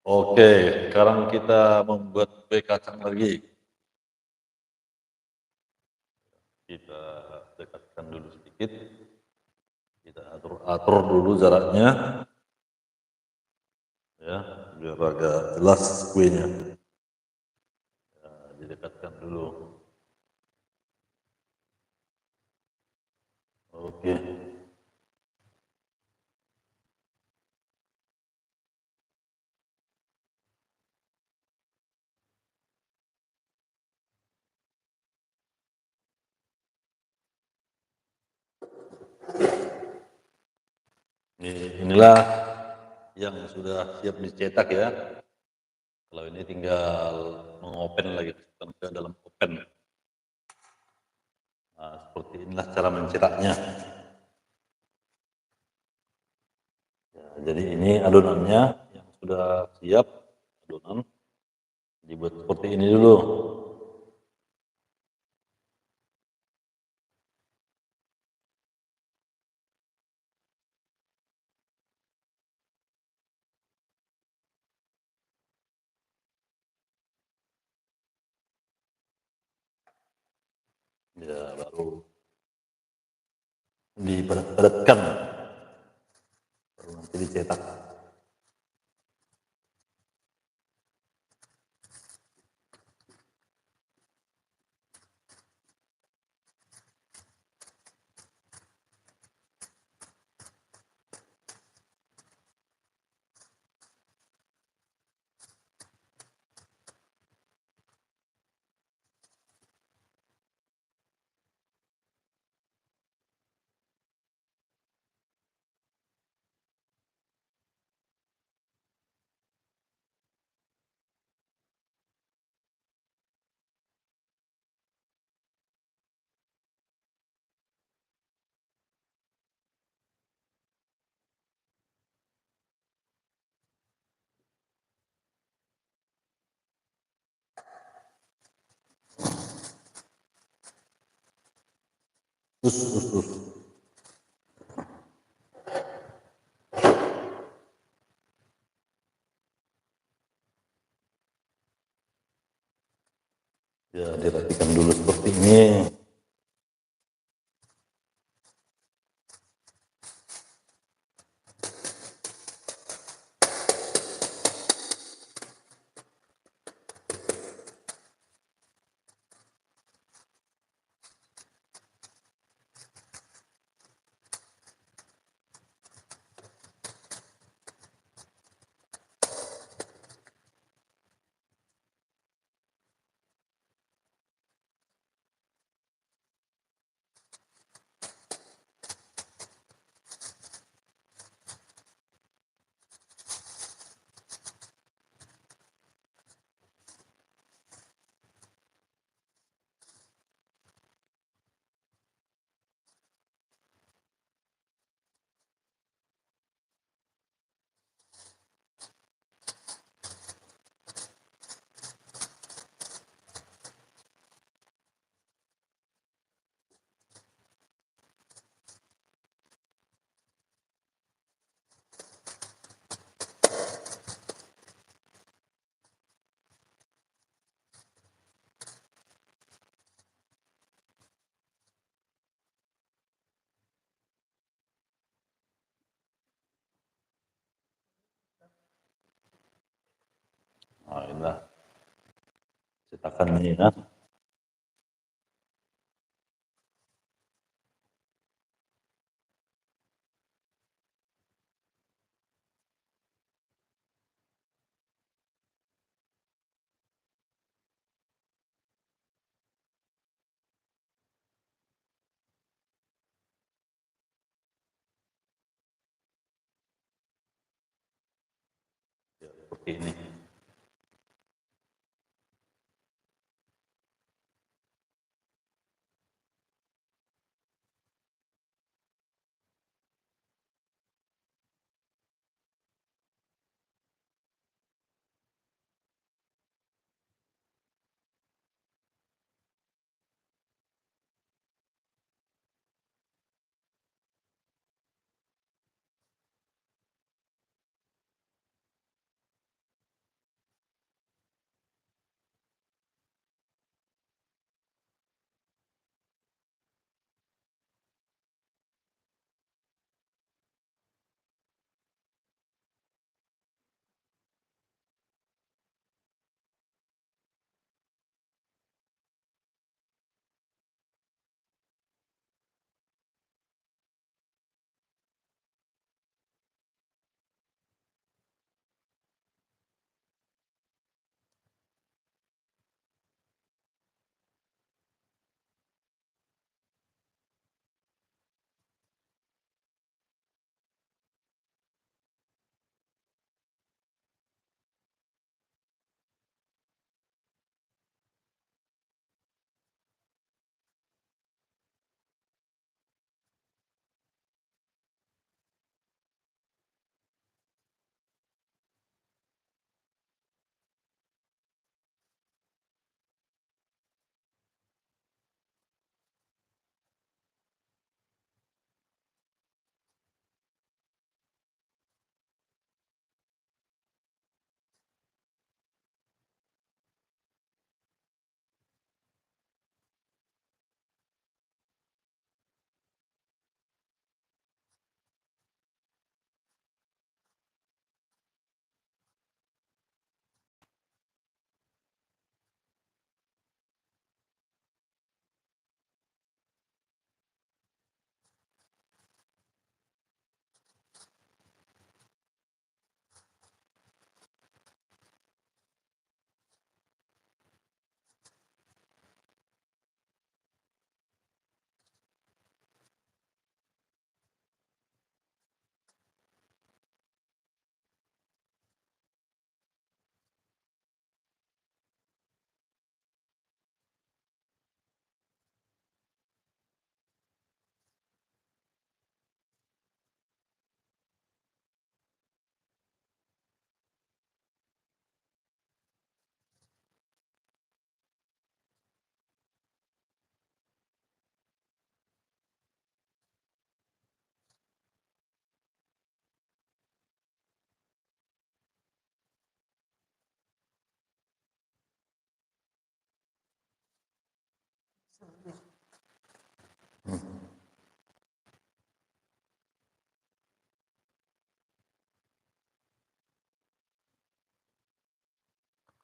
Oke, sekarang kita membuat kue kacang lagi. Kita dekatkan dulu sedikit, kita atur dulu jaraknya, ya, biar agak jelas kuenya. Nah, didekatkan dulu. Oke. Inilah yang sudah siap dicetak ya. Kalau ini tinggal mengopen lagi, masukkan ke dalam oven. Nah, seperti inilah cara mencetaknya. Ya, jadi ini adonannya yang sudah siap, adonan dibuat seperti ini dulu. Ya, baru dipadat-padatkan, baru nanti dicetak. Terus. Ya, dirapikan dulu seperti ini. Nah, inilah cetakannya ya. Ya, seperti ini.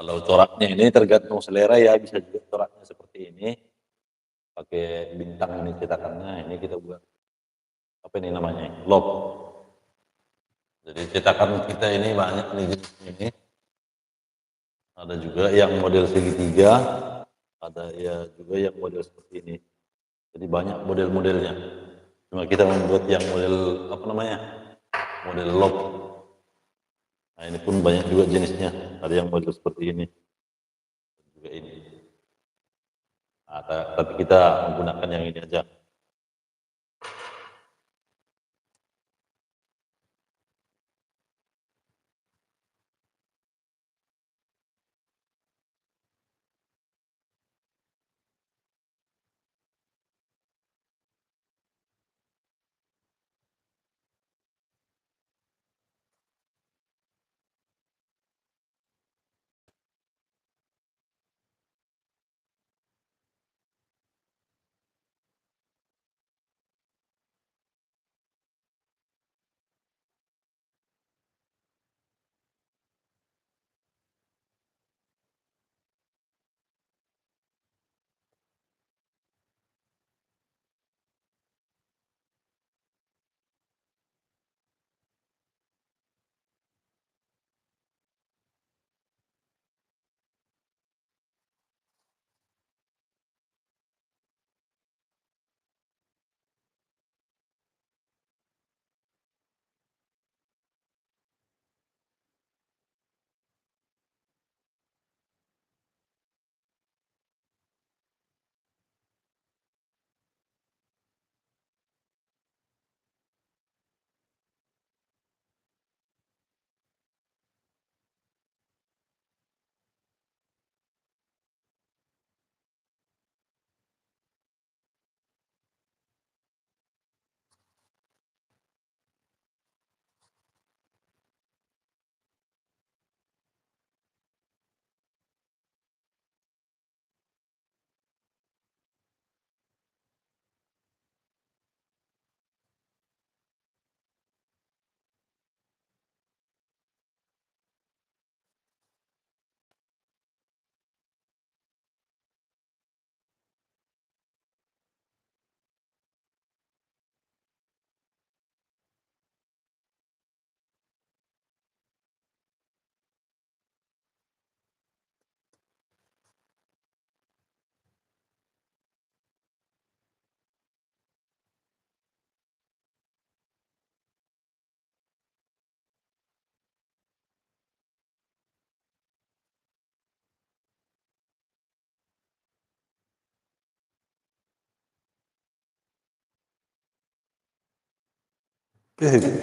Kalau coraknya ini tergantung selera ya, bisa juga coraknya seperti ini, pakai bintang ini cetakannya, ini kita buat apa ini namanya, lob. Jadi cetakan kita ini banyak nih jenisnya ini. Ada juga yang model segitiga, ada ya juga yang model seperti ini. Jadi banyak model-modelnya. Cuma kita membuat yang model apa namanya, model lob. Nah ini pun banyak juga jenisnya. Ada yang model seperti ini, juga ini. Nah, tapi kita menggunakan yang ini aja.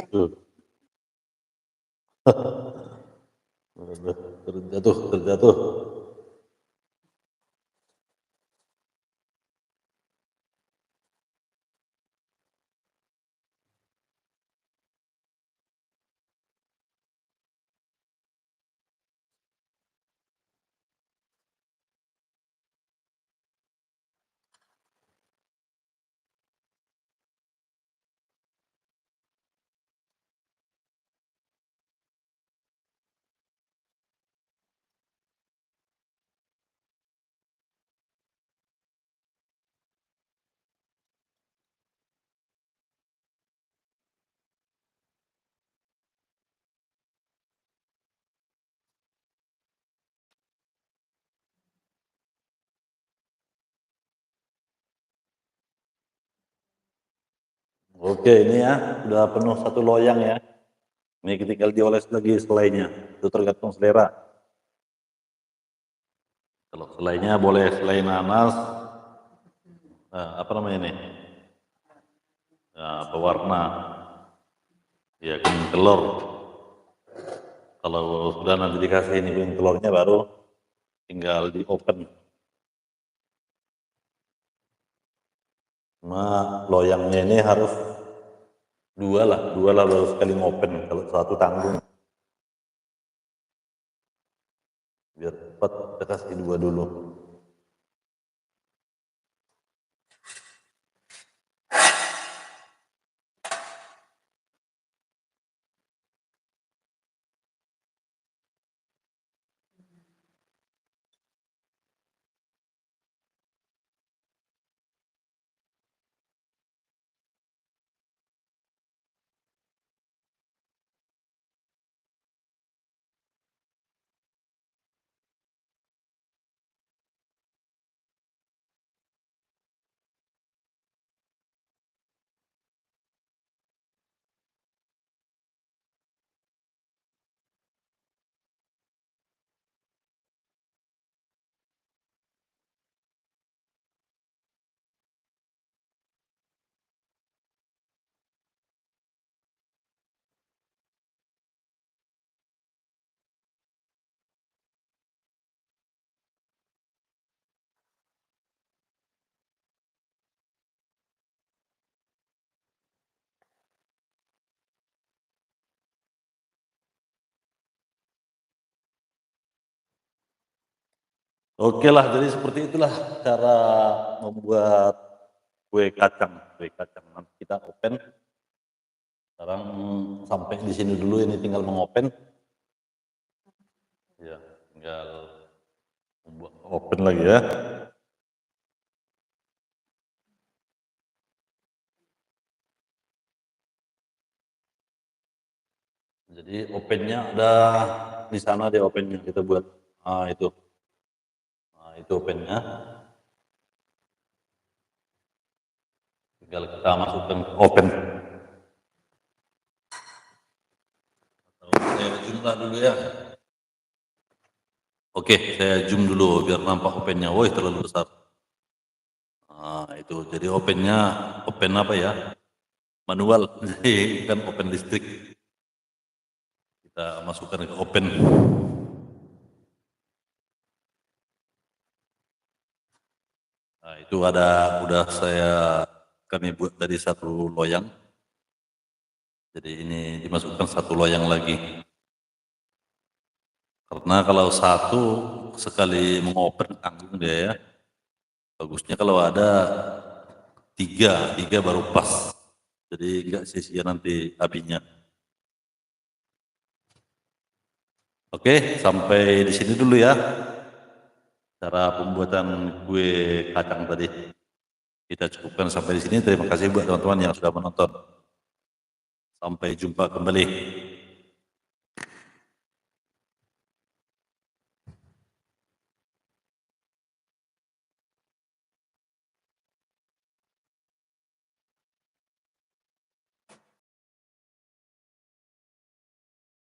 Tuh. Terjatuh, terjatuh. Oke, ini ya sudah penuh satu loyang ya. Ini tinggal dioles lagi selainya. Itu tergantung selera. Kalau selainya boleh selai nanas, apa namanya ini? Pewarna, ya kuning telur. Kalau sudah nanti dikasih ini kuning telurnya baru tinggal di open. Cuma loyangnya ini harus dua lah baru sekali ngopen. Kalau satu tanggung. Biar cepat kita kasih dua dulu. Oke lah, jadi seperti itulah cara membuat kue kacang. Kue kacang nanti kita open. Sekarang sampai di sini dulu, ini tinggal mengopen. Ya, tinggal membuat open lagi ya. Jadi opennya ada di sana, di opennya kita buat. Nah itu opennya. Tinggal kita masukkan ke open. Saya zoom lah dulu ya. Oke, saya zoom dulu biar nampak opennya. Woi, terlalu besar. Nah, itu jadi opennya, open apa ya? Manual, jadi kan open listrik. Kita masukkan ke open. Nah, itu udah saya kami buat tadi satu loyang. Jadi ini dimasukkan satu loyang lagi. Karena kalau satu sekali mengopen tanggung dia ya. Bagusnya kalau ada tiga baru pas. Jadi enggak sia-sia nanti apinya. Oke, sampai di sini dulu ya. Cara pembuatan kue kacang tadi. Kita cukupkan sampai di sini. Terima kasih buat teman-teman yang sudah menonton. Sampai jumpa kembali.